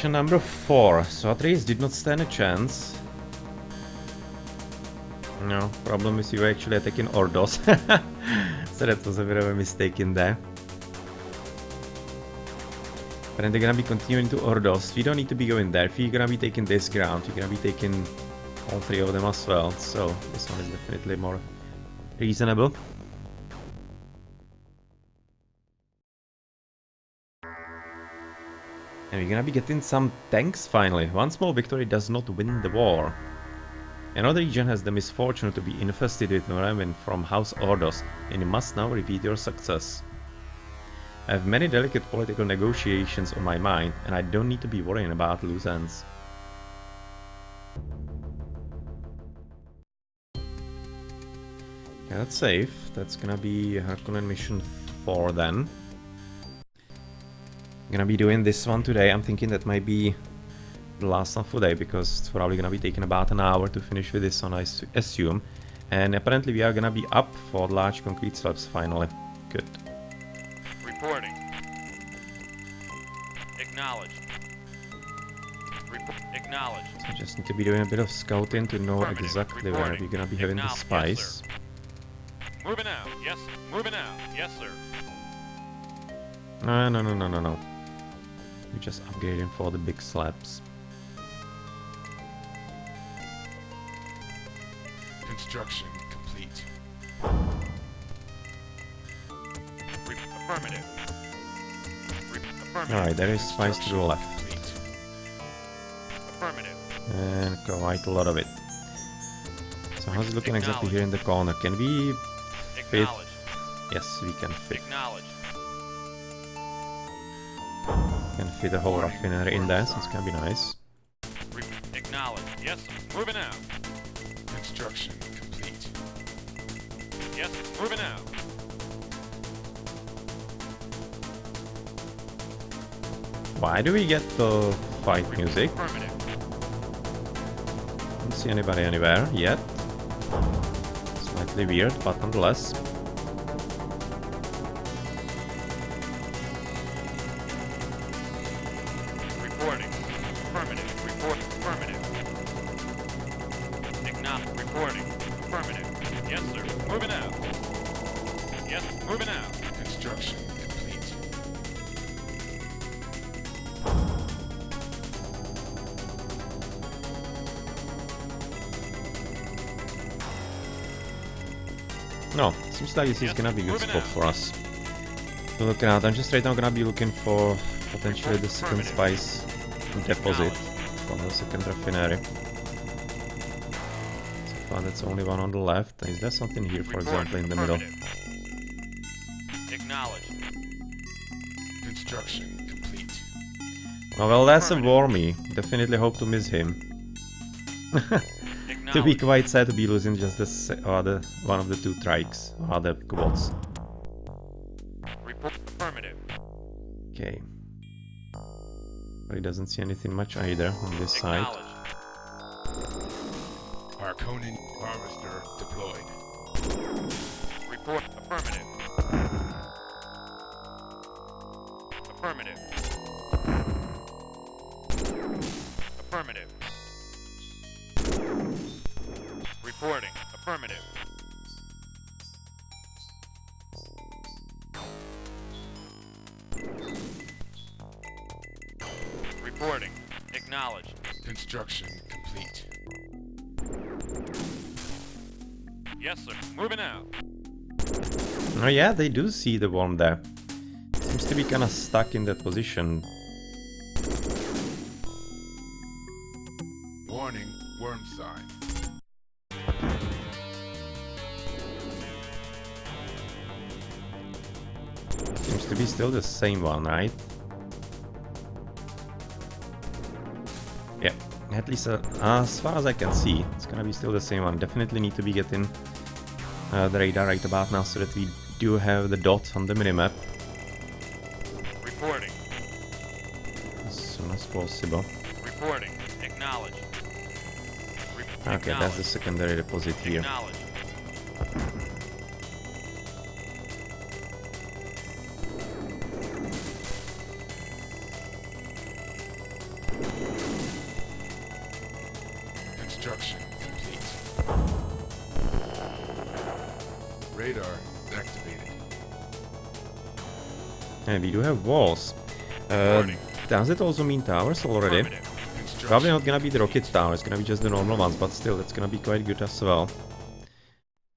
mission number 4. So Atreus did not stand a chance. No, problem is you were actually attacking Ordos. So that was a bit of a mistake in there. But then they're gonna be continuing to Ordos. We don't need to be going there. If you're gonna be taking this ground, you're gonna be taking all 3 of them as well. So this one is definitely more reasonable. And we're gonna be getting some tanks finally. One small victory does not win the war. Another region has the misfortune to be infested with vermin from House Ordos, and you must now repeat your success. I have many delicate political negotiations on my mind, and I don't need to be worrying about loose ends. Yeah, that's safe. That's gonna be Harkonnen mission 4 then. I'm gonna be doing this one today. I'm thinking that might be the last one for today, because it's probably gonna be taking about an hour to finish with this one, I assume. And apparently we are gonna be up for large concrete slabs finally. Good. Reporting. Acknowledged. Acknowledged. So I just need to be doing a bit of scouting to know exactly where we're gonna be having the spice. Yes, moving out. Yes, moving out. Yes, sir. No. We're just upgrading for the big slabs. Construction complete. Affirmative. Alright, there is spice to the left. Affirmative. And quite a lot of it. So how's it looking exactly here in the corner? Can we fit? Yes, we can fit. Acknowledged. Can fit a whole raffinery in there, so it's gonna be nice. Acknowledged. Yes, moving out. Construction complete. Yes, moving out. Why do we get the fight music? Affirmative. Don't see anybody anywhere yet. Slightly weird, but nonetheless. Reporting. Affirmative. Report. Affirmative. Acknowledged. Reporting. Affirmative. Yes, sir. Moving out. Yes, moving out. Construction complete. No, seems like this is gonna be a good spot for us to look at. I'm just right now gonna be looking for potentially the second spice deposit for the second refinery. So far that's only one on the left. Is there something here, for example, in the middle? Acknowledged. Construction complete. Oh, well, that's a Wormy. Definitely hope to miss him. To be quite sad to be losing just the one of the 2 trikes, or the quads. Report. Affirmative. Okay. But he doesn't see anything much either on this side. Harkonnen harvester deployed. Report. Affirmative. Affirmative. Affirmative. Reporting. Affirmative. Reporting. Acknowledged. Construction complete. Yes, sir. Moving out. Oh yeah, they do see the worm there. Seems to be kinda stuck in that position. Warning, worm sign. Seems to be still the same one, right? Yeah, at least as far as I can see, it's gonna be still the same one. Definitely need to be getting the radar right about now so that we do have the dot on the minimap Reporting. as soon as possible. Reporting. Acknowledged. Okay, that's the secondary deposit here. Acknowledged. Radar activated. And we do have walls. Reporting. Does it also mean towers already? Affirmative. Probably Construction not gonna be the rocket tower, it's gonna be just the normal ones, but still, it's gonna be quite good as well.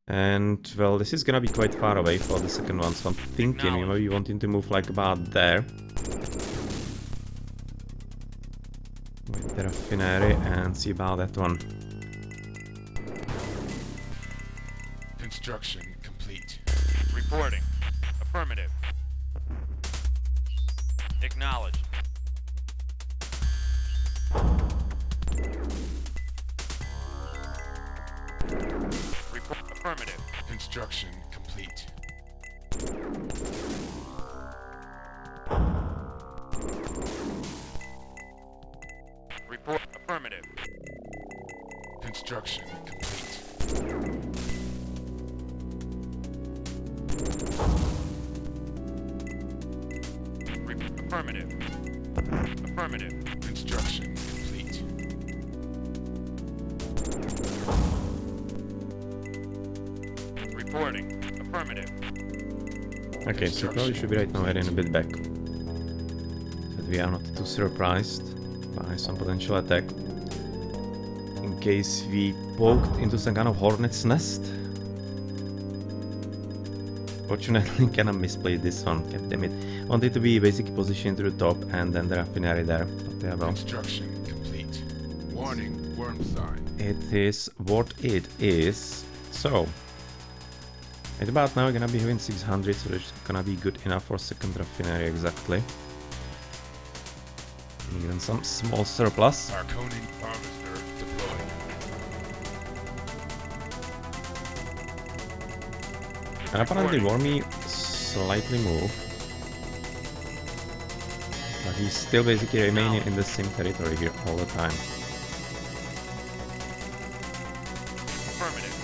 And, well, this is gonna be quite far away for the second one, so I'm thinking we might be wanting to move like about there. With the raffinery and see about that one. construction complete. Reporting. Affirmative. Acknowledged. Affirmative. Construction complete. Report. Affirmative. Construction complete. Affirmative. Affirmative. Construction complete. Reporting. Affirmative. Okay, so probably should be right now heading a bit back. So that we are not too surprised by some potential attack. In case we poked into some kind of hornet's nest. Fortunately, kinda misplayed this one, god damn it. Wanted to be basically positioned to the top and then the raffinery there. But yeah, well. Construction complete. Warning, worm sign. It is what it is. So, at about now we're gonna be having 600, so it's gonna be good enough for second raffinery exactly. Even some small surplus. Harkonnen harvester deployed. And apparently Wormy slightly moved. But he's still basically remaining in the same territory here all the time. Affirmative.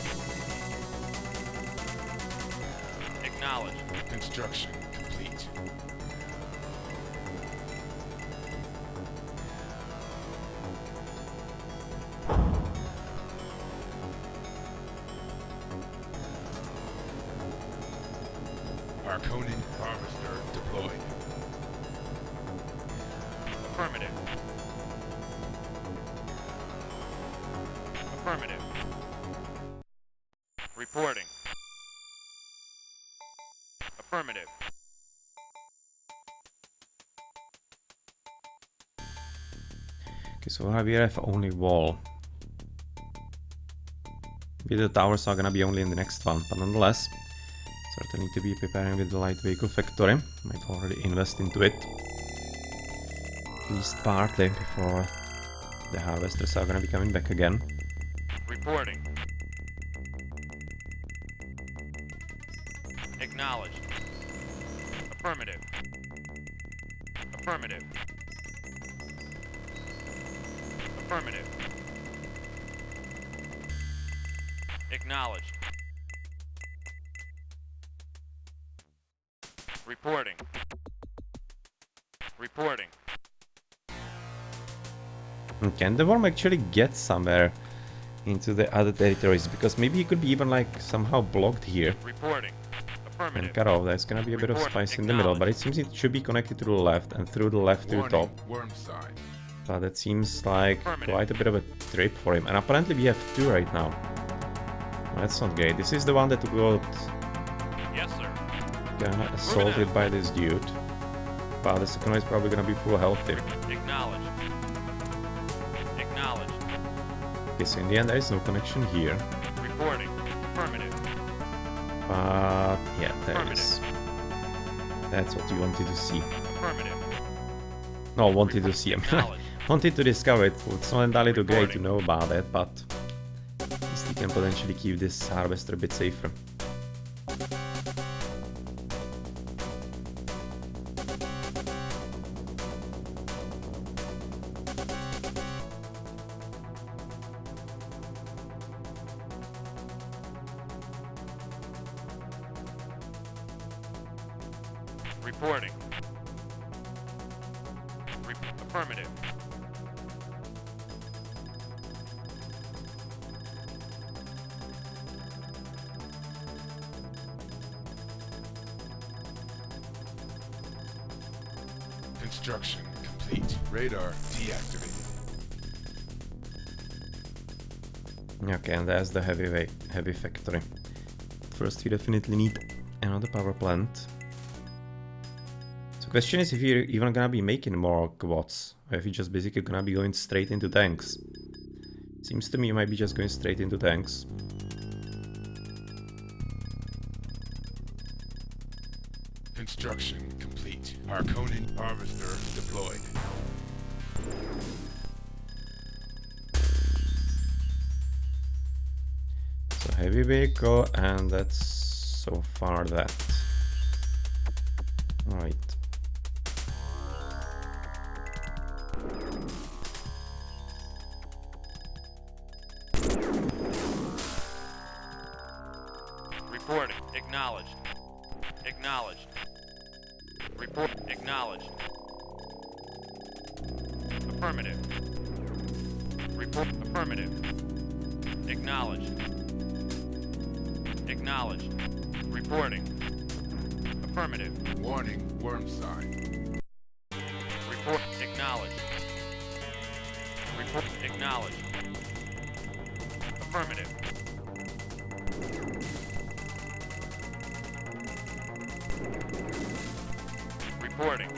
Acknowledged. Construction complete. Harkonnen harvester deployed. Affirmative. Affirmative. Reporting. Affirmative. Okay, so we have only wall. Maybe the towers are gonna be only in the next one, but nonetheless, certainly need to be preparing with the light vehicle factory. Might already invest into it. At least partly before the harvesters are gonna be coming back again. Reporting. Acknowledged. Affirmative. Affirmative. Affirmative. Acknowledged. Reporting. Reporting. And can the worm actually get somewhere into the other territories? Because maybe he could be even like somehow blocked here. Reporting. And Affirmative. cut off. There's gonna be a bit of Report spice in the middle, but it seems it should be connected to the left and through the left to the top. Warning, worm sign. But that seems like Affirmative. quite a bit of a trip for him. And apparently we have two right now. That's not great. This is the one that got Yes, sir. kinda assaulted by this dude. But the second one is probably gonna be full health here. Acknowledged. Acknowledged. Okay, so in the end there is no connection here. Reporting. Affirmative. But yeah, there is. That's what you wanted to see. Affirmative. No, wanted to see. I mean, Acknowledged. wanted to discover it. It's not entirely too great to know about it, but at least you can potentially keep this harvester a bit safer. Reporting. Affirmative. Construction complete. Radar deactivated. Okay, and there's the heavy factory. First, you definitely need another power plant. So, question is if you're even gonna be making more quads, or if you're just basically gonna be going straight into tanks. Seems to me you might be just going straight into tanks. Construction complete. Harkonnen harvester deployed. So heavy vehicle, and that's so far that. Alright. Reporting. Acknowledged. Acknowledged. Report. Acknowledged. Affirmative. Report. Affirmative. Acknowledged. Acknowledged. Reporting. Affirmative. Warning, worm sign. Report. Acknowledged. Report. Acknowledged. Affirmative. Reporting.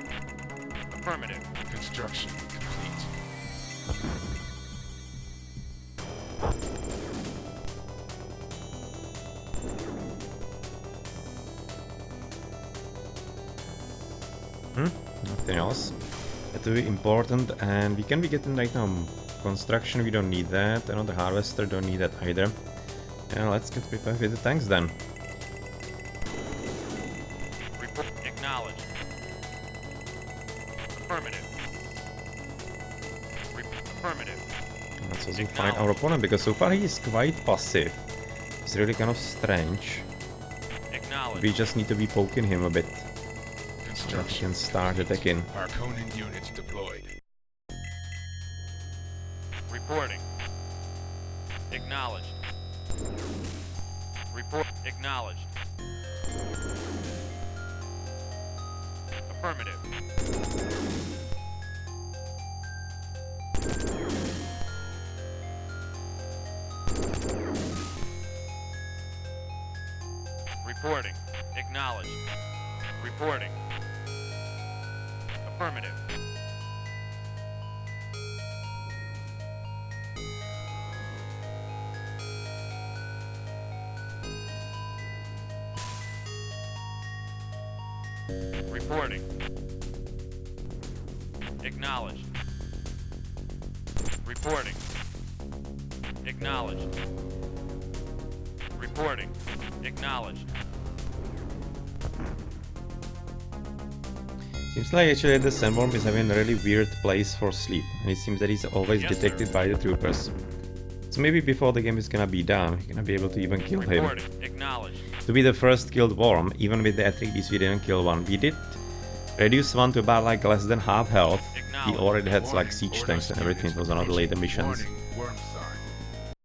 Affirmative. Construction complete. Nothing else. That's very important, and we can be getting right now construction, we don't need that, another harvester, don't need that either. And let's get prepared with the tanks then. Report. Acknowledged. Affirmative. Affirmative. Let's also find our opponent, because so far he is quite passive. It's really kind of strange. Acknowledged. We just need to be poking him a bit, so that he can start attacking. Harkonnen units deployed. Reporting. Acknowledged. Report. Acknowledged. Affirmative. Reporting. Acknowledged. Reporting. Affirmative. Reporting. Acknowledged. Reporting. Acknowledged. Reporting. Acknowledged. Seems like actually the sandworm is having a really weird place for sleep, and it seems that he's always Yes, detected sir. by the troopers. So maybe before the game is gonna be done, we're gonna be able to even kill him. Reporting. Acknowledged. To be the first killed worm, even with the attributes we didn't kill one. We did reduce one to about like less than half health. He already had like siege tanks and everything, it was on other later missions. Warning, worm sign.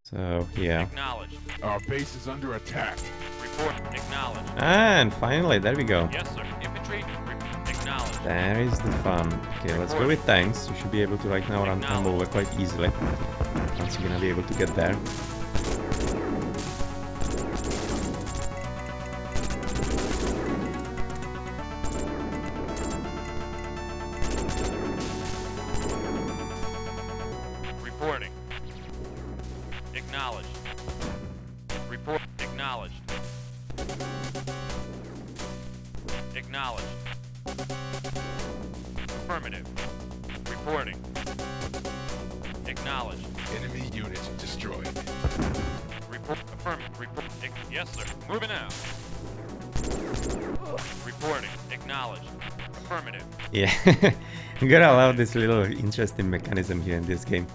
So yeah. Acknowledged. Our base is under attack. Report. Acknowledged. And finally, there we go. Yes, sir. Infantry. Acknowledged. There is the fun. Okay, let's go with tanks. You should be able to right now run them over quite easily. Once you're gonna be able to get there. Reporting. Acknowledged. Report. Acknowledged. Acknowledged. Affirmative. Reporting. Acknowledged. Enemy unit destroyed. Report. Affirmative. Report. Yes, sir. Moving out. Reporting. Acknowledged. Affirmative. Yeah, you gotta love this little interesting mechanism here in this game.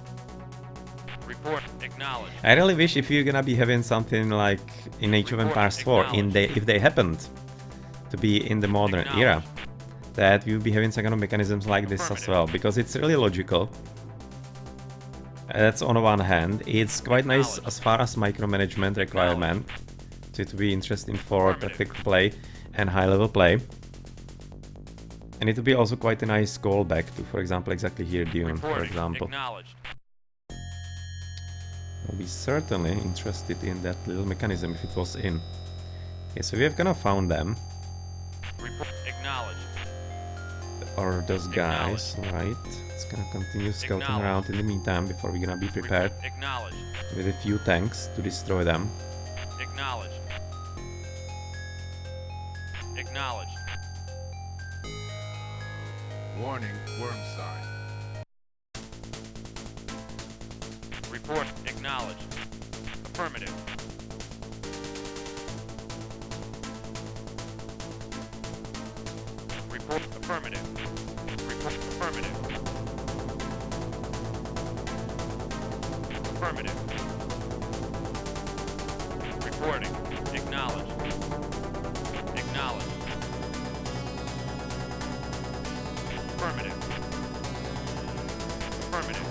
Report. Acknowledged. I really wish if you're gonna be having something like in Age of Empires 4, if they happened to be in the modern era, that we would be having some kind of mechanisms like this as well, because it's really logical. That's on one hand. It's quite nice as far as micromanagement requirement, so it would be interesting for tactical play and high level play. And it would be also quite a nice callback to, for example, exactly here, Dune, for Reporting. example. Acknowledged. I'll be certainly interested in that little mechanism if it was in. Okay, so we have kind of found them. Acknowledged. Or those guys, right? It's gonna continue scouting around in the meantime before we're gonna be prepared Acknowledged. with a few tanks to destroy them. Acknowledged. Acknowledged. Warning, worm sign. Report. Acknowledged. Affirmative. Report. Affirmative. Report. Affirmative. Affirmative. Reporting. Acknowledged. Acknowledged. Affirmative. Affirmative.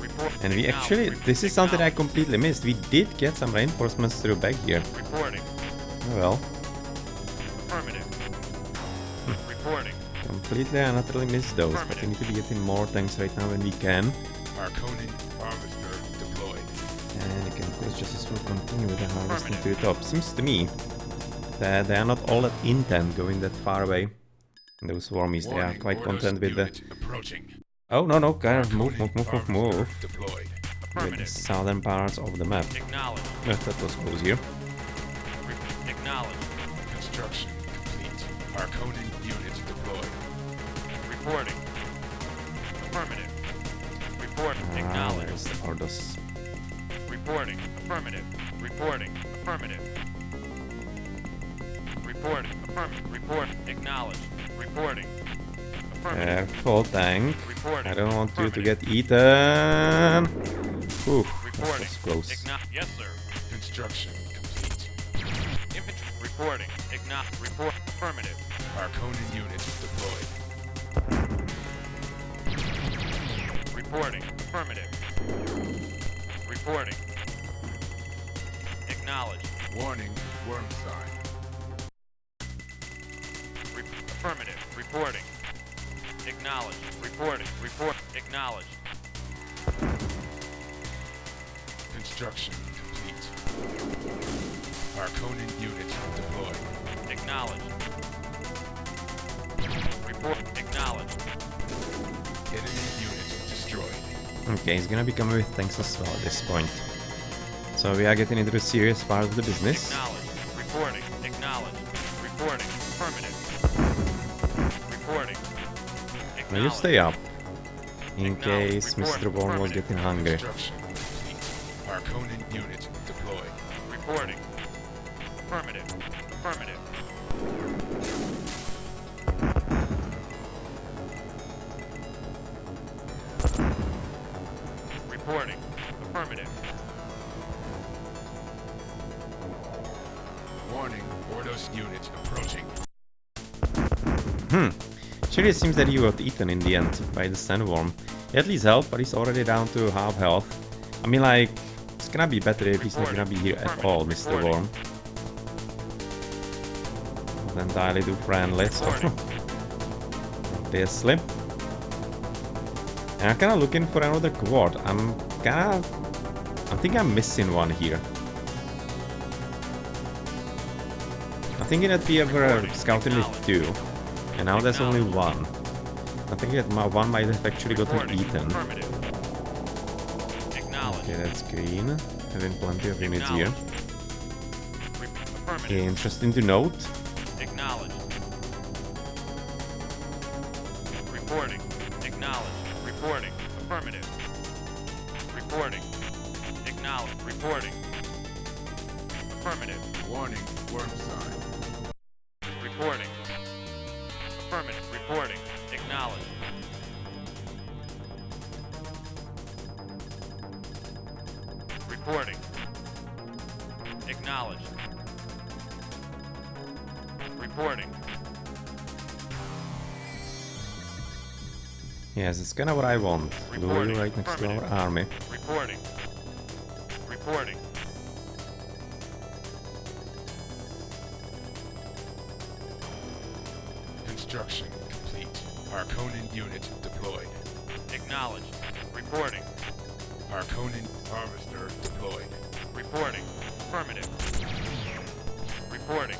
Report. And we actually, this is something I completely missed. We did get some reinforcements through back here. Reporting. Oh well, Affirmative. Reporting. completely and utterly missed those, but we need to be getting more tanks right now when we can. Harkonnen harvester deployed. And you can of course just as well continue with the harvesting to the top. Seems to me that they are not all that intent going that far away. And those wormies, they are Warning, quite Ordos content with the... unit approaching. Oh no no, kind of move. Harvester deployed. With the Affirmative. southern parts of the map. Acknowledged. That was close here. Acknowledged. Construction complete. Harkonnen unit deployed. Reporting. Affirmative. Report. Ah, Acknowledged. where's the Ordos? Reporting. Affirmative. Reporting. Affirmative. Reporting. Affirmative. Report. Acknowledged. Reporting. Affirmative. Careful, tank. Reporting. I don't want you to Affirmative. get eaten. Ooh, that Reporting. was close. Yes, sir. Construction complete. Infantry. Reporting. Report. Affirmative. Harkonnen unit deployed. Reporting. Affirmative. Reporting. Acknowledged. Warning, worm sign. Affirmative. Reporting. Acknowledged. Reporting. Report. Acknowledged. Construction complete. Harkonnen unit deployed. Acknowledged. Report. Acknowledged. Enemy unit destroyed. Okay, he's gonna be coming with tanks as well at this point. So we are getting into the serious part of the business. Acknowledged. Reporting. Acknowledged. Reporting. Affirmative. Reporting. Now you stay up, in case Mr. Worm was getting hungry. Construction complete. Harkonnen unit deployed. Reporting. Affirmative. Affirmative. Reporting. Affirmative. Warning, Ordos unit approaching. Actually, it seems that he got eaten in the end by the sandworm. He at least helped, but he's already down to half health. I mean, like, it's gonna be better if he's not gonna be here at all, Mr. Worm. Not entirely too friendly, so... Obviously. And I'm kinda looking for another quad. I think I'm missing one here. I think that we were scouting with 2. And now there's only 1. I think that one might have actually gotten eaten. Affirmative. Acknowledged. Okay, that's green. Having plenty of units here. Affirmative. Okay, interesting to note. Acknowledged. Reporting. Acknowledged. Reporting. Affirmative. Reporting. Acknowledged. Reporting. Affirmative. Warning, worm sign. Reporting. Affirmative. Reporting. Acknowledged. Reporting. Acknowledged. Reporting. Yes, it's kinda what I want. Lure right next to our army. Reporting. Reporting. Construction complete. Harkonnen unit deployed. Acknowledged. Reporting. Harkonnen harvester deployed. Reporting. Affirmative. Reporting.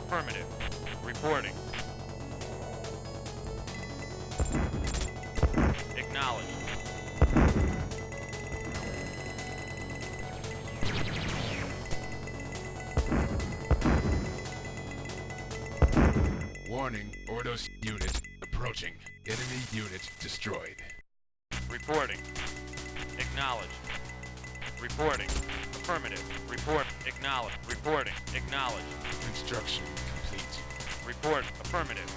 Affirmative. Reporting. Acknowledged. Warning, Ordos unit approaching. Enemy unit destroyed. Reporting. Acknowledged. Reporting. Affirmative. Report. Acknowledged. Reporting. Acknowledged. Construction complete. Report. Affirmative.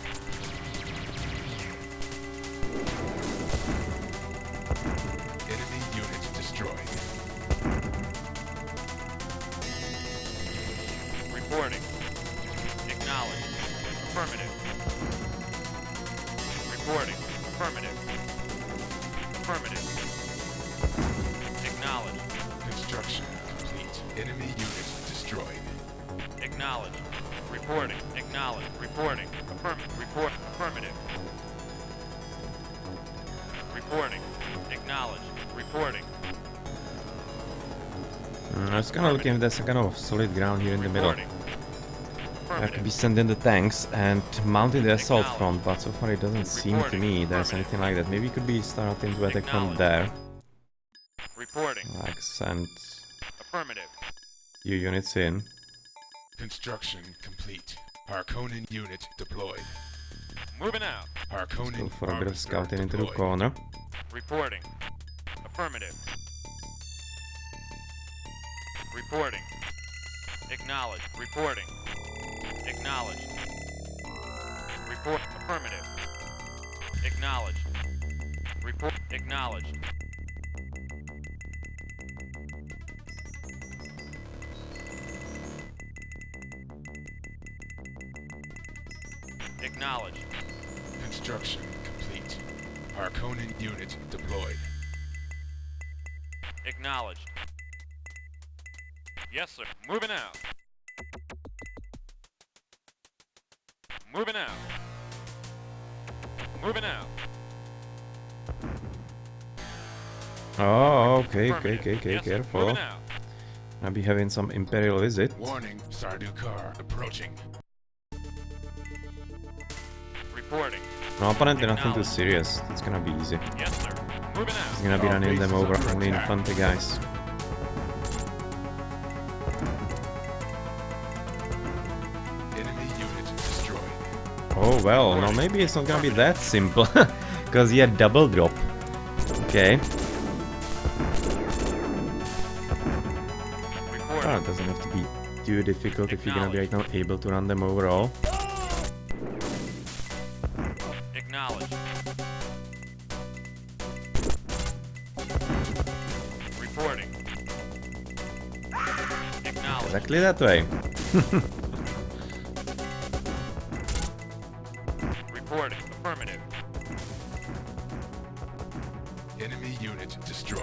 Enemy unit destroyed. Reporting. Acknowledged. Affirmative. Reporting. Affirmative. Affirmative. Acknowledged. Construction complete. Enemy unit destroyed. Acknowledged. Reporting. Acknowledged. Reporting. Report. Affirmative. Reporting. Acknowledged. Reporting. I was kind of looking if there's a kind of solid ground here in the middle. Reporting. I could be sending the tanks and mounting the assault front, but so far it doesn't seem to me there's anything like that. Maybe it could be starting to attack from there. Reporting. Like send Affirmative. few units in. Construction complete. Harkonnen unit deployed. Moving out. Harkonnen Go for a bit of harvester scouting into the deployed. corner. Reporting. Affirmative. Reporting. Acknowledged. Reporting. Acknowledged. Report. Affirmative. Acknowledged. Report. Acknowledged. Acknowledged. Construction complete. Harkonnen unit deployed. Acknowledged. Yes, sir. Moving out. Moving out. Moving out. Oh, okay, Affirmative. Yes, sir. careful. Moving out. I'll be having some Imperial visit. Warning, Sardukar approaching. Reporting. No, apparently nothing too serious. It's gonna be easy. Yes, sir. Moving He's out. gonna be Our running base them is over, under only attack. infantry guys. Enemy unit destroyed. Oh well, no, maybe it's not gonna be that simple. Because he had double drop. Okay. Reporting. Oh, it doesn't have to be too difficult if you're gonna be right now able to run them overall. Acknowledged. Reporting. Acknowledged. Exactly that way. Reporting. Affirmative. Enemy unit destroyed.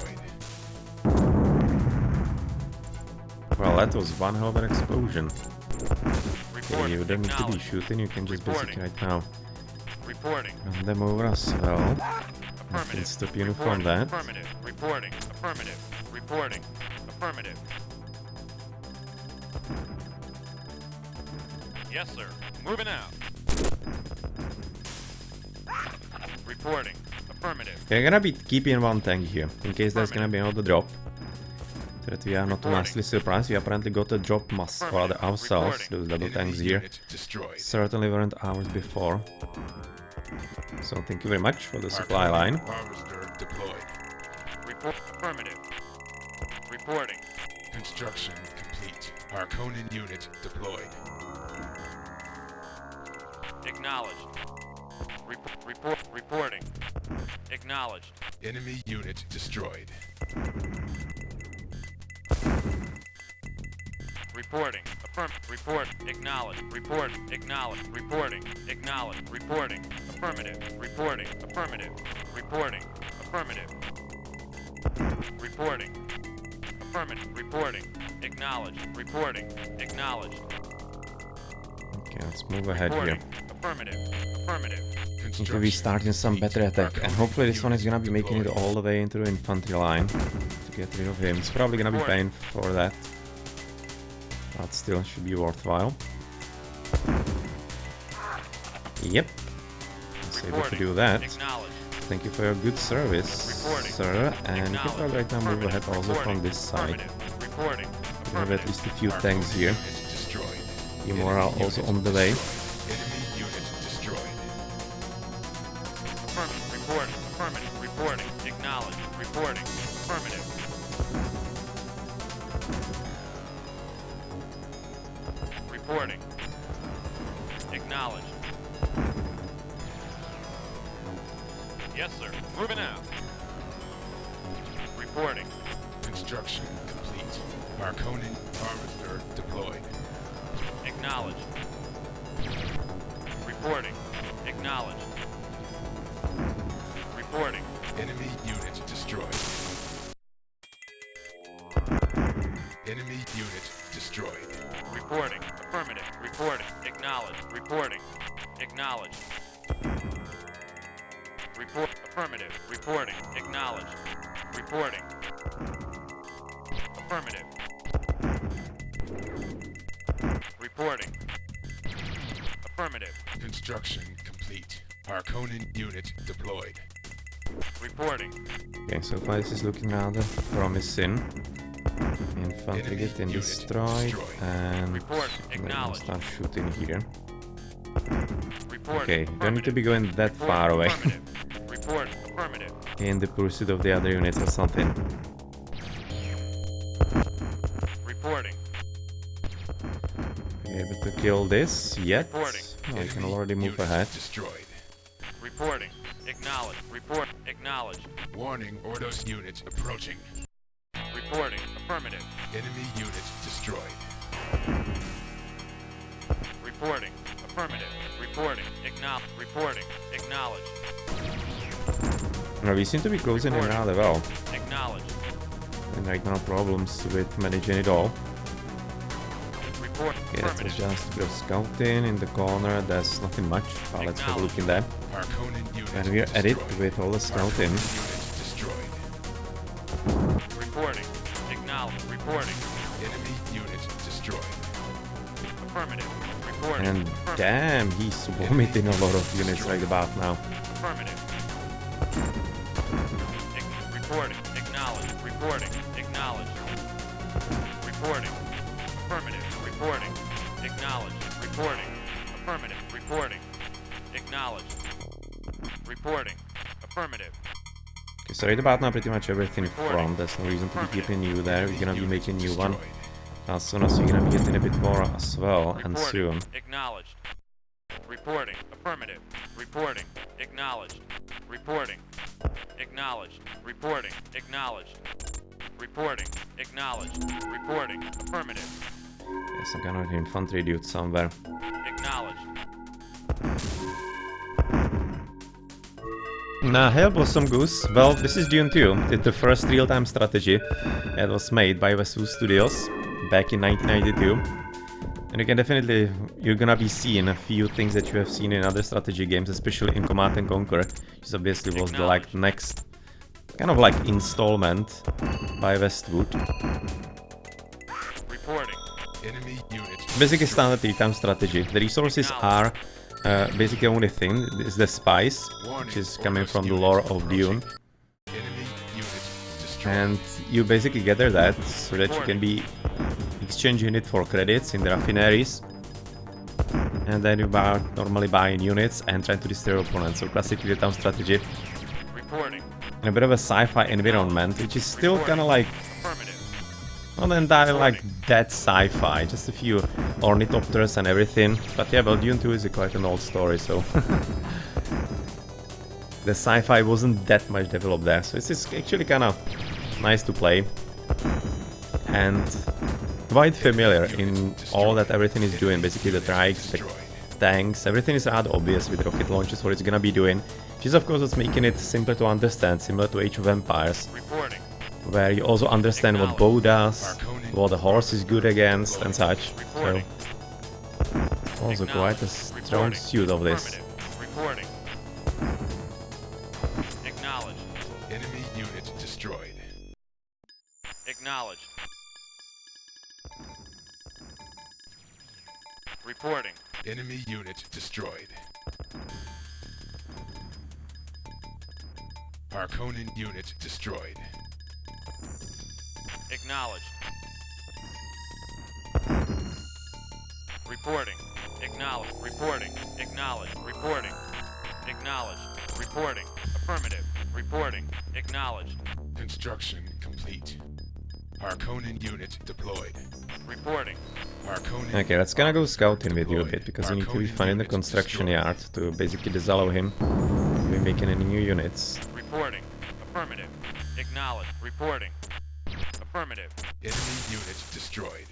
Well, that was one hell of an explosion. Okay, Reporting. you don't need to be Acknowledged. shooting, you can just basically Reporting. right now Reporting. run them over as well. I can Affirmative. stop you from that. Affirmative. Reporting. Affirmative. Reporting. Affirmative. Yes, sir. Moving out. Reporting. Affirmative. We're gonna be keeping one tank here, in case there's gonna be another drop. So that we are not too nicely surprised. We apparently got a drop mass, or rather ourselves, those double Enemy tanks here. unit destroyed. Certainly weren't ours before. So thank you very much for the supply Harkonnen line. harvester deployed. Report. Affirmative. Reporting. Construction complete. Harkonnen unit deployed. Acknowledged. Reporting. Acknowledged. Enemy unit destroyed. Reporting. Report. Acknowledged. Report. Acknowledged. Reporting. Acknowledged. Reporting. Affirmative. Reporting. Affirmative. Reporting. Affirmative. Reporting. Affirmative. Reporting. Acknowledged. Reporting. Acknowledged. Okay, let's move ahead here. Reporting. Affirmative. Affirmative. Need to be starting some better attack, and hopefully this one is gonna be making it all the way into the infantry line to get rid of him. It's probably gonna be paying for that, but still should be worthwhile. Yep, was able to do that. Thank you for your good service, sir, and you can probably right now move ahead also from this side. We have at least a few tanks here. Your morale also on the way. Reporting. Affirmative. Reporting. Acknowledged. Reporting. Affirmative. Reporting. Acknowledged. Yes, sir. Moving out. Reporting. Construction complete. Harkonnen harvester deployed. Acknowledged. Reporting. Acknowledged. Reporting. Enemy unit destroyed. Enemy unit destroyed. Reporting. Affirmative. Reporting. Acknowledged. Reporting. Acknowledged. Report. Affirmative. Reporting. Acknowledged. Reporting. Affirmative. Reporting. Affirmative. Construction complete. Harkonnen unit deployed. Reporting. Okay, so far this is looking rather promising. Infantry Enemy getting unit destroyed, destroyed. and Report. let me Acknowledged. start shooting here. Reporting. Okay, don't need to be going that Report. far away Affirmative. Report. Affirmative. in the pursuit of the other units or something. Reporting. Be able to kill this yet? Reporting. No, I can Enemy already move unit ahead. destroyed. Reporting. Acknowledged. Report. Acknowledged. Warning, Ordos unit approaching. Reporting. Affirmative. Enemy unit destroyed. Reporting. Affirmative. Reporting. Acknowledged. Reporting. Acknowledged. No, we seem to be closing in Reporting. rather well. Acknowledged. And right now problems with managing it all. Report. Okay, that's Affirmative. just a bit of scouting in the corner. There's nothing much. But let's have a look in there. Harkonnen unit And we're at it destroyed. with all the scouting. Harkonnen unit destroyed. Reporting. Acknowledged. Reporting. Enemy unit destroyed. Affirmative. Reporting. And Affirmative. damn, he's vomiting a lot of units right about now. Affirmative. Reporting. Acknowledged. Reporting. Acknowledged. Reporting. Affirmative. Reporting. Acknowledged. Reporting. Affirmative. Reporting. Acknowledged. Reporting. Affirmative. Okay, so right about now pretty much everything from. There's no reason to be keeping you there. We're gonna be making new one. As soon as we're gonna be getting a bit more as well, and soon. Reporting. Acknowledged. Reporting. Affirmative. Reporting. Acknowledged. Reporting. Acknowledged. Reporting. Acknowledged. Reporting. Acknowledged. Reporting. Affirmative. Yes, some kind of infantry dude somewhere. Acknowledged. Now, help was some goose. Well, this is Dune II. It's the first real-time strategy that was made by Vesu Studios back in 1992. And you can definitely, you're gonna be seeing a few things that you have seen in other strategy games, especially in Command and Conquer, which obviously was the like next kind of like installment by Westwood. Reporting. Enemy unit Basically standard real-time strategy. The resources are basically the only thing, is the spice, which is coming from the lore of Dune. Enemy unit destroyed. And you basically gather that so that you can be exchanging it for credits in the raffineries. And then you normally buying units and trying to destroy your opponents. So classic real-time strategy. Reporting. In a bit of a sci-fi environment, which is still kind of like Affirmative. not entirely like that sci-fi. Just a few ornithopters and everything. But yeah, well, Dune 2 is quite an old story, so the sci-fi wasn't that much developed there. So it's actually kind of nice to play. And quite familiar in all that everything is doing. Basically the trikes, the tanks, everything is rather obvious with rocket launches what it's gonna be doing. Which is of course what's making it simpler to understand, similar to Age of Empires. Reporting. where you also understand what bow does, Harkonnen what the horse is good against, and such. So, Reporting. also quite a strong suit of this. Affirmative. Reporting. Acknowledged. Enemy unit destroyed. Acknowledged. Reporting. Enemy unit destroyed. Harkonnen unit destroyed. Acknowledged. Reporting. Acknowledged. Reporting. Acknowledged. Reporting. Acknowledged. Reporting. Affirmative. Reporting. Acknowledged. Construction complete. Harkonnen unit deployed. Reporting. Harkonnen. Okay, let's gonna go scouting with you a bit, because you need to be found in the construction yard to basically disallow him to be making any new units. Reporting. Affirmative. Acknowledged. Reporting. Affirmative. Enemy unit destroyed.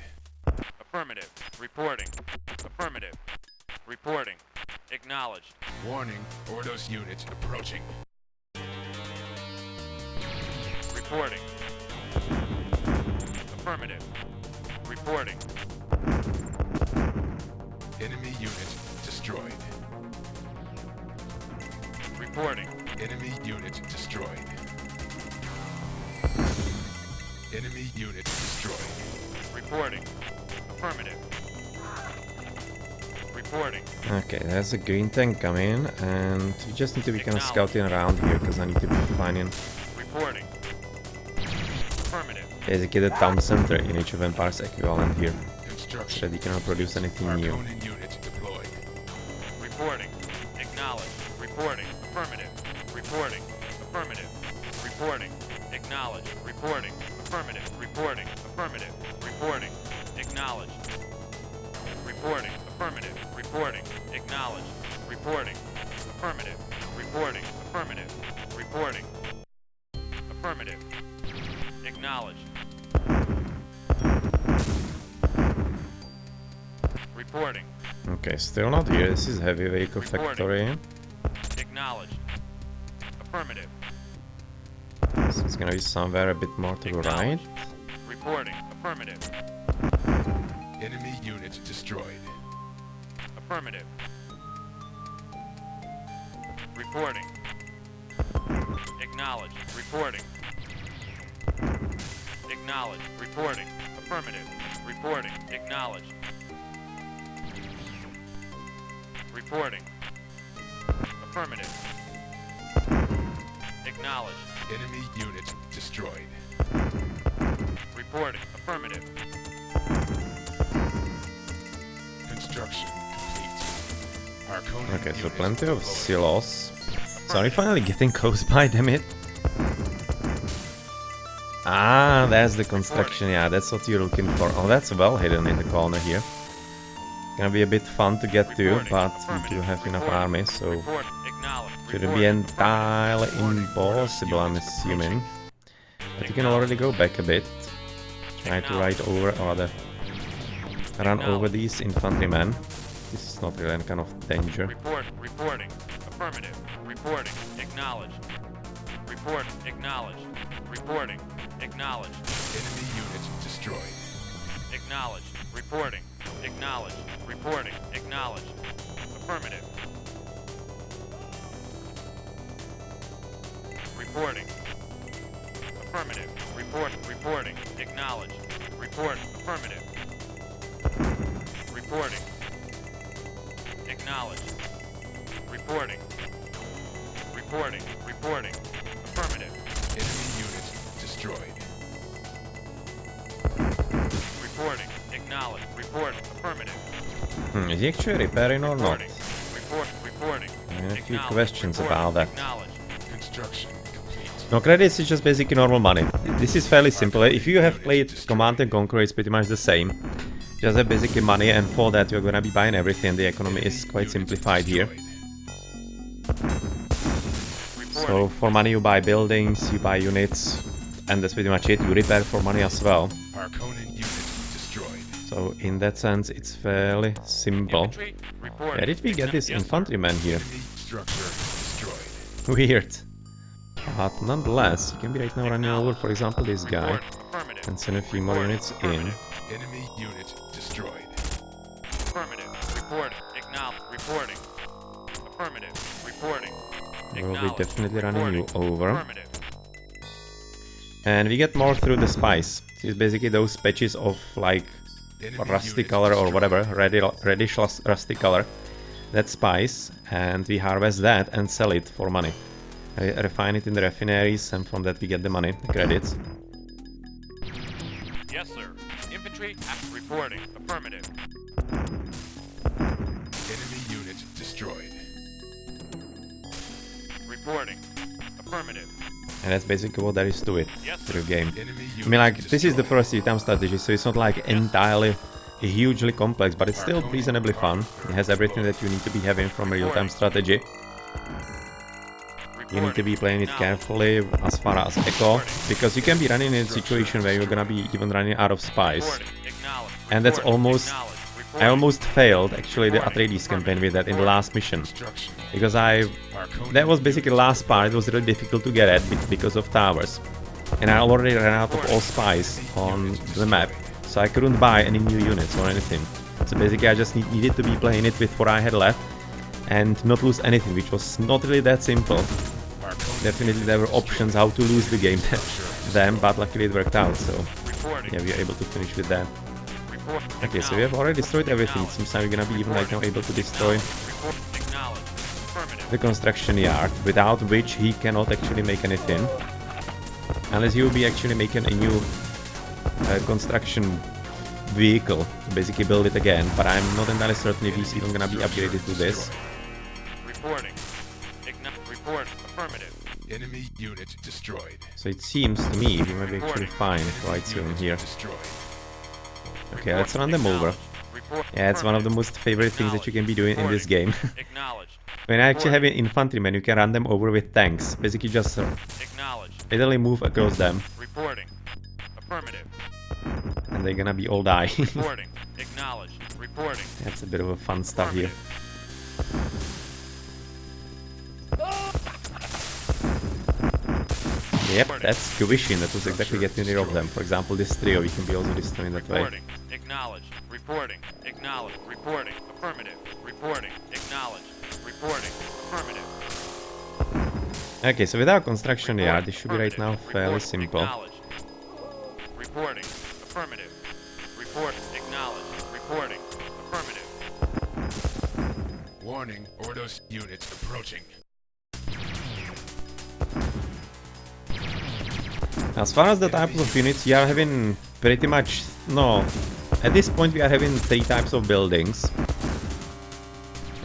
Affirmative. Reporting. Affirmative. Reporting. Acknowledged. Warning, Ordos unit approaching. Reporting. Affirmative. Reporting. Enemy unit destroyed. Reporting. Enemy unit destroyed. Enemy unit destroyed. Reporting. Affirmative. Reporting. Okay, there's a green tank coming, and we just need to be kind of scouting around here, because I need to be finding Reporting. Affirmative. basically the town center in Age of Empires equivalent here, so Construction. that you cannot produce anything new. Harkonnen unit deployed. Reporting. Acknowledged. Reporting. Affirmative. Reporting. Affirmative. Reporting. Acknowledged. Reporting. Affirmative. Reporting. Affirmative. Reporting. Acknowledged. Reporting. Affirmative. Reporting. Acknowledged. Reporting. Affirmative. Reporting. Affirmative. Reporting. Affirmative. Acknowledged. Reporting. Okay, still not here. This is heavy vehicle factory, Acknowledged. Affirmative. so it's gonna be somewhere a bit more to the right. Reporting. Affirmative. Enemy unit destroyed. Affirmative. Reporting. Acknowledged. Reporting. Acknowledged. Reporting. Affirmative. Reporting. Acknowledged. Reporting. Affirmative. Acknowledged. Enemy unit destroyed. Reporting. Affirmative. Construction complete. Harkonnen Okay, so unit plenty of deployed. silos. So are we finally getting close by, damn it? Ah, there's the construction, yeah, that's what you're looking for. Oh, that's well hidden in the corner here. Gonna be a bit fun to get to, Reporting. but we Affirmative. do have enough Reporting. army, so Report. Acknowledged. shouldn't be Reporting. entirely Affirmative. impossible, I'm assuming. But you can already go back a bit. Try to ride over, or rather run over these infantrymen. This is not really any kind of danger. Reporting. Affirmative. Reporting. Acknowledged. Report. Acknowledged. Reporting. Acknowledged. Enemy unit destroyed. Acknowledged. Reporting. Acknowledged. Reporting. Acknowledged. Affirmative. Reporting. Affirmative. Reporting. Acknowledged. Report. Affirmative. Reporting. Acknowledged. Reporting. Reporting. Affirmative. Enemy unit destroyed. Reporting. Acknowledged. Report. Affirmative. Is he actually repairing or not? Reporting. I have a few Acknowledged. questions Reporting. about that. Acknowledged. Construction complete. No, credits is just basically normal money. This is fairly simple. If you have played Command and Conquer, it's pretty much the same. Just have basically money, and for that you're gonna be buying everything. The economy is quite simplified here. So for money you buy buildings, you buy units, and that's pretty much it. You repair for money as well. Harkonnen unit destroyed. So in that sense it's fairly simple. Infantry. Reporting. Where did we get this Yes, sir. infantryman here? Enemy structure destroyed. Weird. But nonetheless, you can be right now running over, for example, this guy, Report. Affirmative. and send a few more units in. Enemy unit destroyed. Affirmative. Reporting. Acknowledge. Reporting. Affirmative. Reporting. We'll be Acknowledge. definitely running you Reporting. over. Affirmative. And we get more through the spice. It's basically those patches of like Enemy rusty unit color or destroyed. whatever, reddish rusty color. That spice, and we harvest that and sell it for money. Refine it in the refineries, and from that we get the money, the credits. Yes, sir. Infantry. Reporting. Affirmative. Enemy unit destroyed. Reporting. Affirmative. And that's basically what there is to it, Yes, to the sir. game. Enemy unit I mean, like, this is the destroyed. first real-time strategy, so it's not like entirely hugely complex, but it's still reasonably fun. It has everything that you need to be having from real-time strategy. You need to be playing it carefully as far as echo, because you can be running in a situation where you're gonna be even running out of spice. Reporting. Acknowledge. And that's Reporting. almost... Acknowledge. I Reporting. almost failed, actually, the Atreides campaign with that in the last mission. Destruction. Because that was basically the last part. It was really difficult to get at because of towers. And I already ran out of all spice on the map, so I couldn't buy any new units or anything. So basically I just needed to be playing it with what I had left and not lose anything, which was not really that simple. Definitely there were options how to lose the game then, but luckily it worked out, so Reporting. yeah, we are able to finish with that. Report. Okay, so we have already destroyed everything. It seems like we're gonna be even right now able to destroy Report. Acknowledge. Affirmative. the construction yard, without which he cannot actually make anything. Unless he will be actually making a new construction vehicle to basically build it again, but I'm not entirely certain if he's even gonna be upgraded to this. Reporting. Report. Affirmative. Enemy unit destroyed. So it seems to me we might be actually fine quite soon Unit here. destroyed. Okay, let's run them over. Report. Yeah, it's one of the most favorite things that you can be doing in this game. Acknowledged. When I actually have an infantryman, you can run them over with tanks. Basically just Acknowledged. literally move across them, Reporting. Affirmative. and they're gonna be all die. Reporting. Acknowledged. Reporting. That's a bit of a fun stuff here. Yep, that's squishing. That was exactly getting rid of them. For example, this trio, we can be also destroying that way. Reporting. Acknowledged. Reporting. Acknowledged. Reporting. Affirmative. Reporting. Acknowledged. Reporting. Affirmative. Okay, so with our construction yard, this should be right now Affirmative. fairly Report. simple. Acknowledged. Reporting. Affirmative. Report. Acknowledged. Reporting. Affirmative. Warning, Ordos units approaching. As far as the types of units, we are having pretty much... No, at this point we are having 3 types of buildings.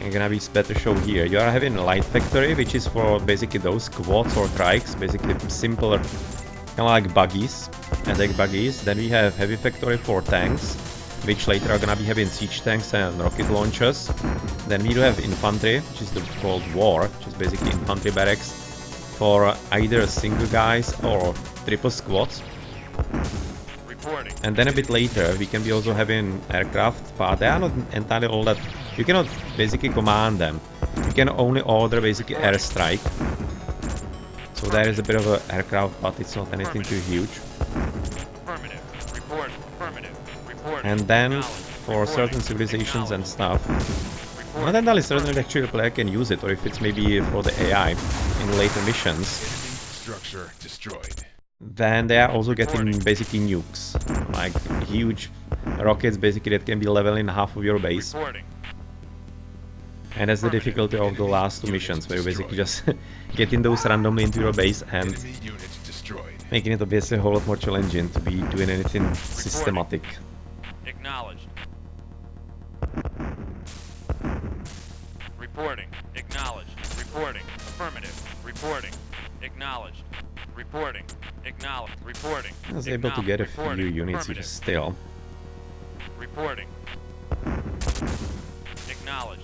I'm gonna be better show here. You are having a light factory, which is for basically those quads or trikes, basically simpler, kind of like buggies, attack buggies. Then we have heavy factory for tanks, which later are gonna be having siege tanks and rocket launchers. Then we do have infantry, which is called war, which is basically infantry barracks for either single guys or triple squads. Reporting. And then a bit later we can be also having aircraft, but they are not entirely all that. You cannot basically command them. You can only order basically airstrike. So there is a bit of an aircraft, but it's not anything too huge. Affirmative. Report. Affirmative. Reporting. And then Acknowledged. for Reporting. certain civilizations and stuff, Reporting. not entirely certain if actually the player can use it, or if it's maybe for the AI in later missions. Enemy structure destroyed. Then they are also getting basically nukes, like huge rockets basically that can be leveling half of your base. Reporting. And that's the difficulty of the last 2 missions, where you basically just getting those randomly into your base and Enemy unit destroyed. making it obviously a whole lot more challenging to be doing anything systematic. Acknowledged. Reporting. Acknowledged. Reporting. Affirmative. Reporting. Acknowledged. Reporting. Acknowledged. Reporting. I was able to get a few Reporting. units here Affirmative. still. Reporting. Acknowledged.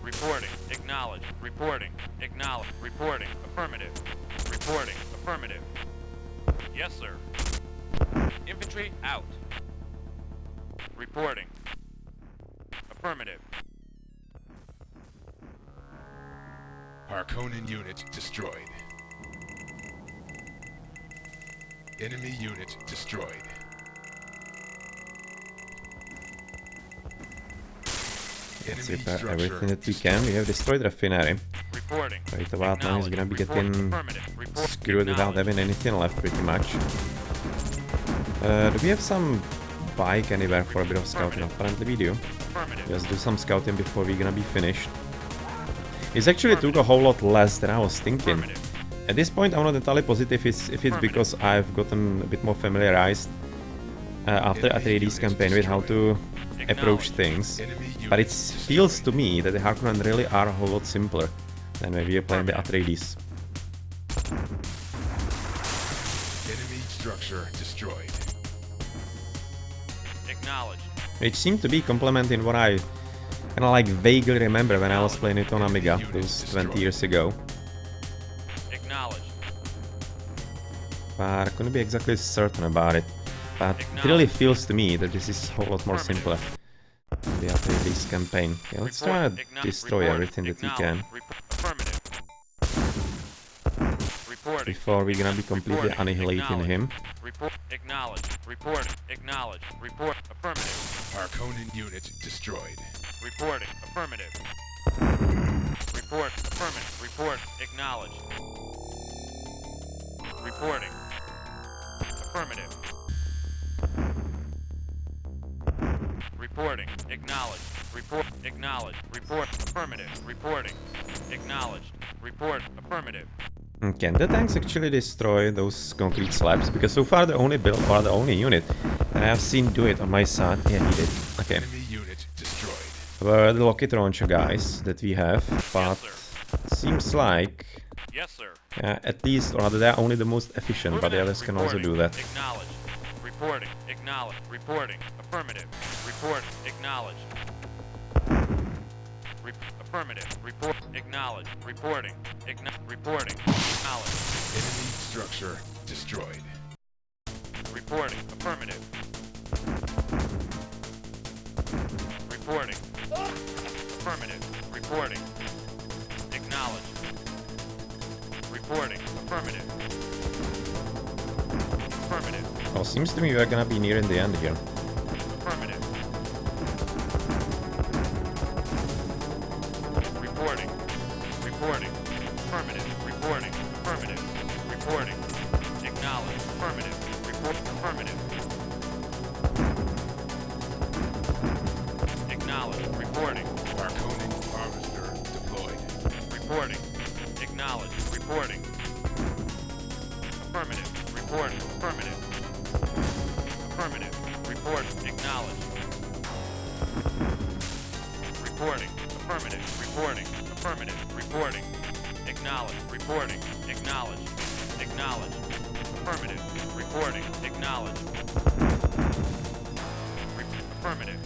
Reporting. Acknowledged. Reporting. Acknowledged. Reporting. Affirmative. Reporting. Affirmative. Yes, sir. Infantry out. Reporting. Affirmative. Harkonnen unit destroyed. Enemy unit destroyed. Let's Enemy repair structure everything that we can. We have destroyed refinery. Reporting. Right about now he's gonna be Report. getting Affirmative. Report. screwed without having anything left pretty much. Do we have some bike anywhere for a bit of scouting? Apparently we do. Affirmative. Just do some scouting before we're gonna be finished. It actually took a whole lot less than I was thinking. Affirmative. At this point I'm not entirely positive if it's because I've gotten a bit more familiarized after Atreides campaign with how to approach things. But it feels to me that the Harkonnen really are a whole lot simpler than when we are playing the Atreides. Enemy structure destroyed. Acknowledged. Which seemed to be complementing what I kinda like vaguely remember when I was playing it on Amiga those 20 years ago. Acknowledged. But I couldn't be exactly certain about it. But it really feels to me that this is a whole lot more simpler than the Atreides campaign. Okay, let's try to destroy everything that we can Affirmative. Reporting. before we're gonna be completely annihilating him. Report. Acknowledged. Reporting. Acknowledged. Report. Affirmative. Harkonnen unit destroyed. Reporting. Affirmative. Report. Affirmative. Report. Acknowledged. Reporting. Affirmative. Reporting. Acknowledged. Report. Acknowledged. Report. Affirmative. Reporting. Acknowledged. Report. Affirmative. Can the tanks actually destroy those concrete slabs? Because so far the only build or the only unit that I have seen do it on my side. Yeah, he did. Okay. Enemy unit destroyed. Were the rocket launcher guys that we have, but it seems like Yes, sir. at least, or rather, they're only the most efficient, but the others can also do that. Acknowledged. Reporting. Acknowledged. Reporting. Affirmative. Report. Acknowledged. Affirmative. Report. Acknowledged. Reporting. Reporting. Acknowledged. Enemy structure destroyed. Reporting. Affirmative. Reporting. Affirmative. Reporting. Acknowledged. Reporting. Affirmative. Affirmative. Well, seems to me we're gonna be nearing the end here. Affirmative. Reporting. Reporting. Affirmative. Reporting. Affirmative. Reporting. Acknowledged. Affirmative. Report. Affirmative. Acknowledged. Reporting. Harkonnen harvester deployed. Reporting. Acknowledged. Reporting. Affirmative. Reporting. Affirmative. Affirmative. Report. Acknowledged. Reporting. Affirmative. Reporting. Affirmative. Reporting. Acknowledged. Reporting. Acknowledged. Acknowledged. Affirmative. Reporting. Acknowledged. Affirmative.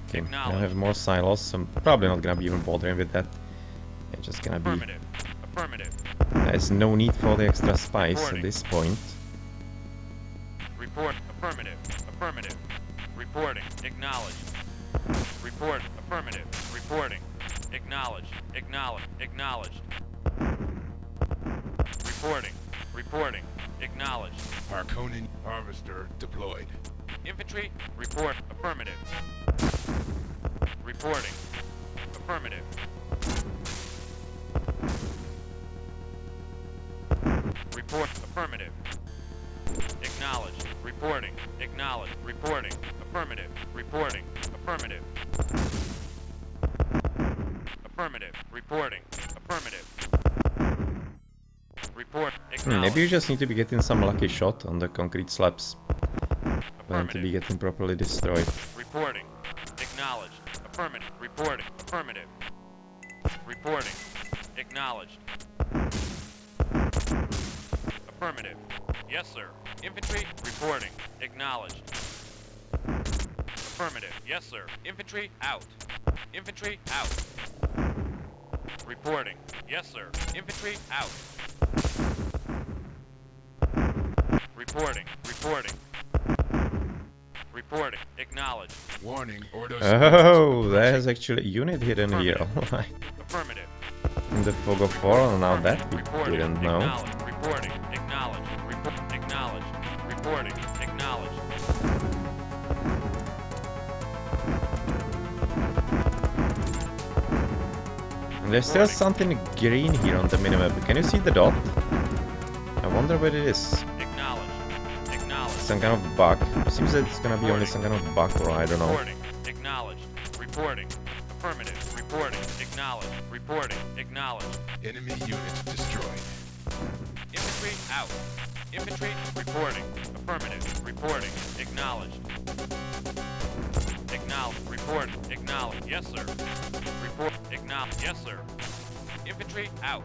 Okay, now I have more silos, so I'm probably not gonna be even bothering with that. It's just gonna be... Affirmative. Affirmative. There's no need for the extra spice at this point. Report. Affirmative. Affirmative. Reporting. Acknowledged. Report. Affirmative. Reporting. Acknowledged. Acknowledged. Acknowledged. Reporting. Reporting. Acknowledged. Harkonnen harvester deployed. Infantry. Report. Affirmative. Reporting. Affirmative. Report. Affirmative. Acknowledged. Reporting. Acknowledged. Reporting. Affirmative. Reporting. Affirmative. Affirmative. Reporting. Affirmative. Report. Acknowledged. Maybe you just need to be getting some lucky shot on the concrete slabs. For them to be getting properly destroyed. Reporting. Acknowledged. Affirmative. Reporting. Affirmative. Reporting. Acknowledged. Affirmative. Yes, sir. Infantry. Reporting. Acknowledged. Affirmative. Yes, sir. Infantry. Out. Infantry. Out. Reporting. Yes, sir. Infantry. Out. Reporting. Reporting. Reporting. Acknowledged. Warning, Ordos. Oh, there's actually a unit hidden here. Affirmative. In the fog of war, now that we Reporting. didn't know. Acknowledged. Reporting. Acknowledged. Reporting. Acknowledged. And there's still something green here on the minimap. Can you see the dot? I wonder what it is. Acknowledged. Acknowledged. Some kind of bug. Seems that it's gonna be only some kind of bug, or I don't know. Reporting. Acknowledged. Reporting. Affirmative. Reporting. Acknowledged. Reporting. Acknowledged. Enemy unit destroyed. Infantry out. Infantry reporting. Affirmative. Reporting. Acknowledged. Acknowledged. Report. Acknowledged. Yes, sir. Report. Acknowledged. Yes, sir. Infantry out.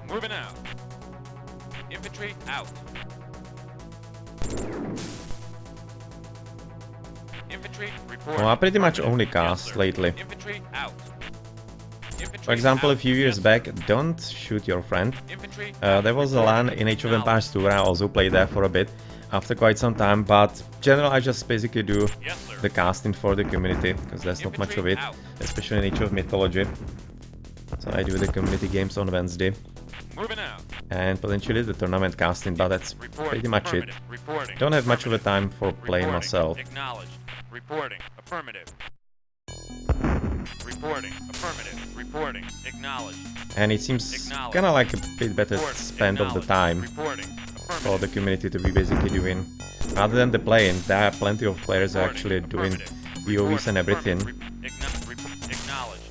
Moving out. Infantry out. Infantry reporting. Well, I pretty much only Yes, cast sir. lately. Infantry out. Infantry For example, out. a few years Yes, back, sir. Don't Shoot Your Friend. Infantry There was a LAN in Age of Empires 2 where I also played there for a bit after quite some time, but in general I just basically do Yes, sir. the casting for the community, because there's not much of it, especially in Age of Mythology. So I do the community games on Wednesday, Moving out. and potentially the tournament casting, but that's Reporting. pretty much it. Affirmative. Reporting. Don't have much of a time for Affirmative. playing Reporting. myself. Acknowledged. Reporting. Affirmative. Reporting. Affirmative. Reporting. Acknowledged. And it seems Acknowledge. kinda like a bit better Report. spend of the Acknowledged. time Reporting. for Affirmative. the community to be basically doing. Rather than the playing, there are plenty of players Reporting. actually doing Affirmative. VOVs and everything. Acknowledged.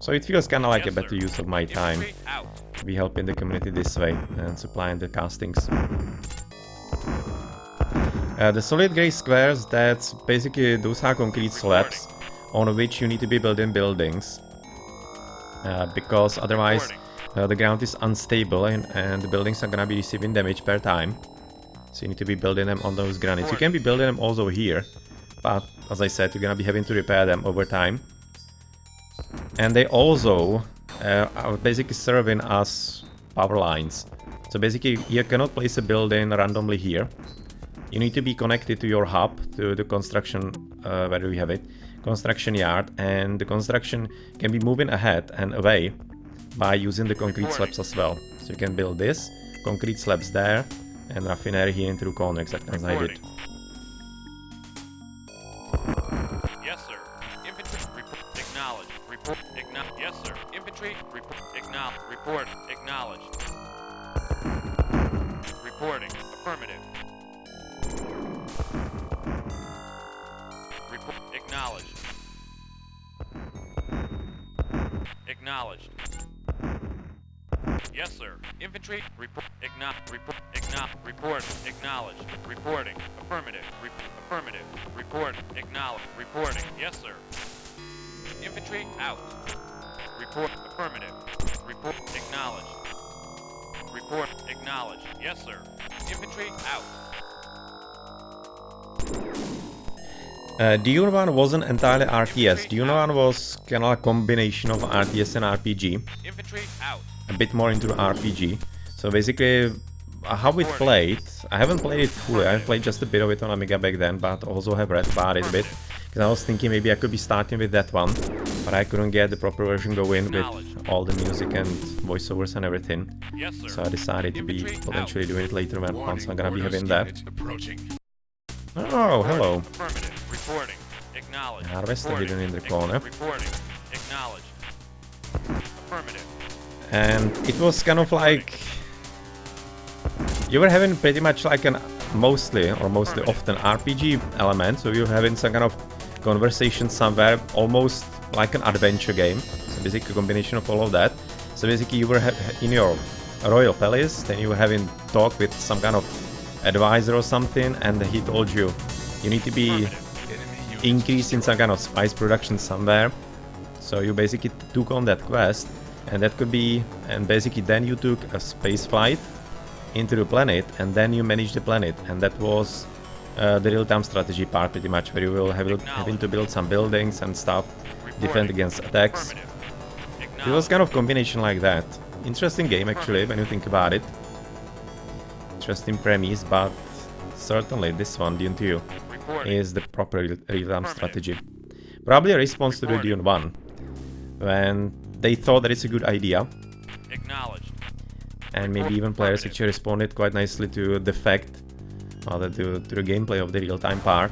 So it feels kinda like Yes, a better sir. use of my time Infantry out. to be helping the community this way and supplying the castings. The solid gray squares, that's basically those are concrete slabs on which you need to be building buildings. Because otherwise the ground is unstable and the buildings are gonna be receiving damage per time. So you need to be building them on those granites. You can be building them also here, but as I said, you're gonna be having to repair them over time. And they also are basically serving as power lines. So basically you cannot place a building randomly here. You need to be connected to your hub, to the construction, where do we have it? Construction yard, and the construction can be moving ahead and away by using the concrete slabs as well. So you can build this, concrete slabs there, and raffinery here into the corner, exactly as I did. Reporting. Yes, sir. Infantry report. Acknowledged. Report. Acknowledged. Yes, sir. Infantry report. Acknowledged. Report. Acknowledged. Reporting. Affirmative. Report. Acknowledged. Acknowledged. Yes, sir. Infantry report. Acknowledged. Report. Acknowledged. Report. Acknowledged. Reporting. Affirmative. Affirmative. Report. Acknowledged. Reporting. Yes, sir. Infantry out. Report. Affirmative. Report. Acknowledged. Report. Acknowledged. Yes, sir. Infantry out. Dune 1 wasn't entirely RTS. Dune 1 was kind of a combination of RTS and RPG. Infantry out. A bit more into RPG. So basically, how it played, I haven't played it fully. I've played just a bit of it on Amiga back then, but also have read about it a bit. Because I was thinking maybe I could be starting with that one, but I couldn't get the proper version going with all the music and voiceovers and everything. Yes, sir. So I decided to be Infantry potentially doing it later when once I'm gonna be Orders having that. unit approaching. Oh, hello. Affirmative. Reporting. Acknowledged. Harvester Reporting. hidden in the corner. Reporting. Acknowledged. Affirmative. And it was kind of like you were having pretty much like an mostly often RPG element, so you're having some kind of conversation somewhere, almost like an adventure game. So basically a combination of all of that. So basically you were in your royal palace, then you were having talk with some kind of advisor or something, and he told you you need to be Affirmative. Enemy unit increasing some kind of spice production somewhere. So you basically took on that quest, and that could be, and basically then you took a space flight into the planet, and then you managed the planet, and that was the real-time strategy part pretty much, where you will having to build some buildings and stuff, defend against attacks. Affirmative. It was kind of combination like that. Interesting game actually, when you think about it. Interesting premise, but certainly this one, Dune II, Reporting. is the proper real-time strategy. Probably a response to the Dune 1, when they thought that it's a good idea, Acknowledged. and maybe even players actually responded quite nicely to the fact rather to the gameplay of the real-time part,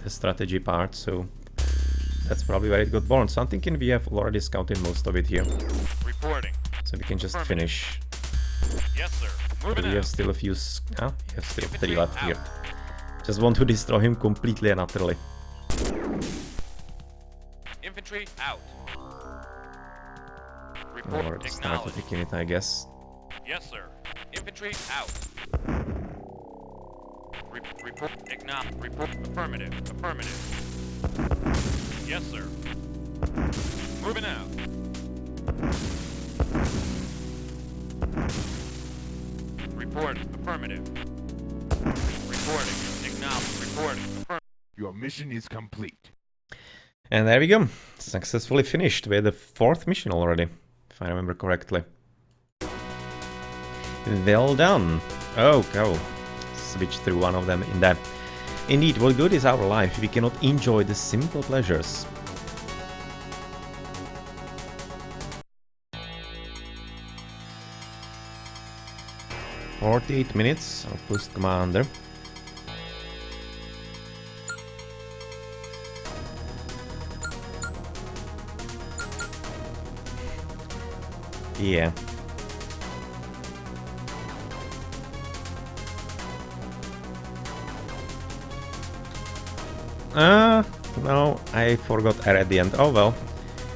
the strategy part, so that's probably where it got born. So I'm thinking we have already scouted most of it here, Reporting. so we can just finish. Yes, sir. Moving We have out. still a few... we have still 3 Infantry left out. here. Just want to destroy him completely and utterly. Infantry out. Or Report. just start Acknowledged. taking it, I guess. Yes, sir. Infantry out. Report. Acknowledge. Report. Affirmative. Affirmative. Yes, sir. Moving out. Report. Affirmative. Reporting. Acknowledge. Reporting. Affirmative. Your mission is complete. And there we go. Successfully finished. We had the 4th mission already, if I remember correctly. Well done. Oh, go. Switch through one of them in there. Indeed, what good is our life if we cannot enjoy the simple pleasures? "48 minutes, I'll post commander. Yeah. No, I forgot R at the end. Oh well.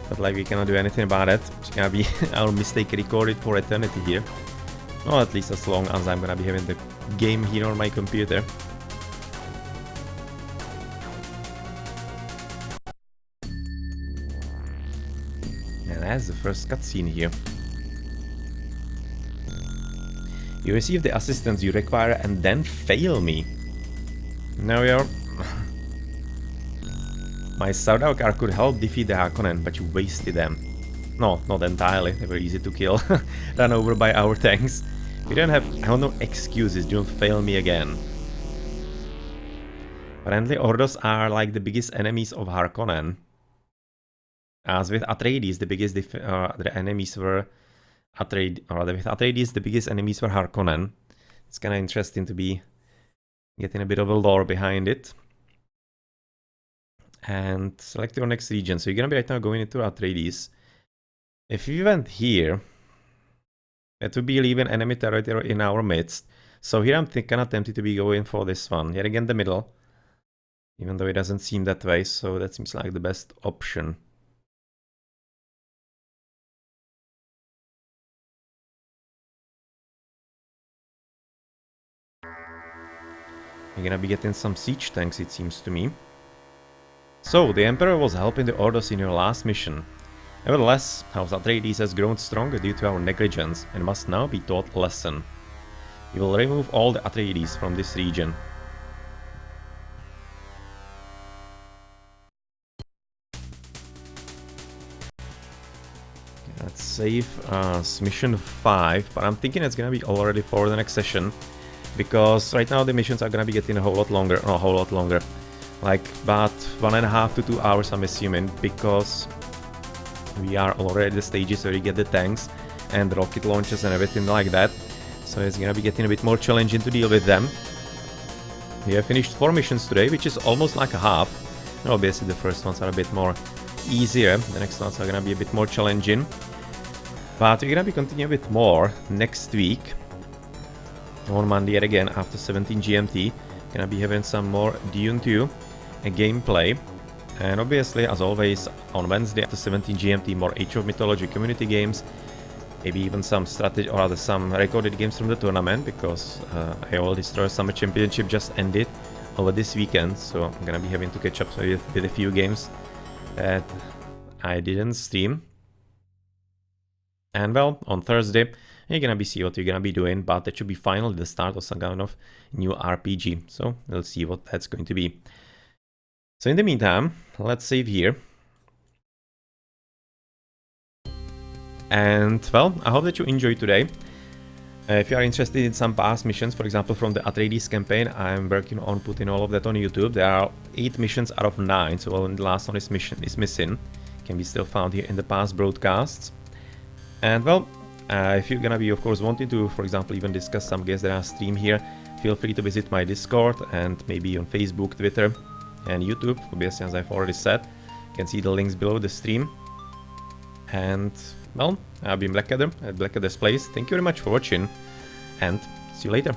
But like we cannot do anything about it. It's gonna be our mistake recorded for eternity here. Well, at least as long as I'm gonna be having the game here on my computer. And that's the first cutscene here. You receive the assistance you require and then fail me. Now we are... My Sardaukar could help defeat the Harkonnen, but you wasted them. No, not entirely. They were easy to kill. Run over by our tanks. We don't have no excuses. Don't fail me again. Apparently, Ordos are like the biggest enemies of Harkonnen. As with Atreides, the biggest the enemies were with Atreides, the biggest enemies were Harkonnen. It's kind of interesting to be getting a bit of a lore behind it. And select your next region. So you're gonna be right now going into Atreides. If we went here, it would be leaving enemy territory in our midst. So here I'm kind of tempted to be going for this one. Yet again, the middle. Even though it doesn't seem that way, so that seems like the best option. You're gonna be getting some siege tanks, it seems to me. So, the Emperor was helping the Ordos in your last mission. Nevertheless, House Atreides has grown stronger due to our negligence and must now be taught a lesson. We will remove all the Atreides from this region. Let's save mission 5, but I'm thinking it's gonna be already for the next session. Because right now the missions are gonna be getting a whole lot longer, like about 1.5 to 2 hours I'm assuming, because we are already at the stages where you get the tanks and the rocket launches and everything like that. So it's gonna be getting a bit more challenging to deal with them. We have finished 4 missions today, which is almost like a half. And obviously the first ones are a bit more easier, the next ones are gonna be a bit more challenging. But we're gonna be continuing with more next week. On Monday yet again after 17 GMT. Gonna be having some more Dune II gameplay. And obviously, as always, on Wednesday after 17 GMT, more Age of Mythology community games. Maybe even some strategy, or rather some recorded games from the tournament, because AOL Destroyer Summer Championship just ended over this weekend. So I'm gonna be having to catch up with a few games that I didn't stream. And well, on Thursday, you're gonna be see what you're gonna be doing, but that should be finally the start of some kind of new RPG. So we'll see what that's going to be. So in the meantime, let's save here. And well, I hope that you enjoyed today. If you are interested in some past missions, for example from the Atreides campaign, I'm working on putting all of that on YouTube. There are 8 missions out of 9, so well, the last one is missing. Can be still found here in the past broadcasts. And well, if you're gonna be, of course, wanting to, for example, even discuss some games that are streamed here, feel free to visit my Discord and maybe on Facebook, Twitter and YouTube, obviously, as I've already said. You can see the links below the stream. And, well, I've been Blackadder at Blackadder's Place. Thank you very much for watching, and see you later.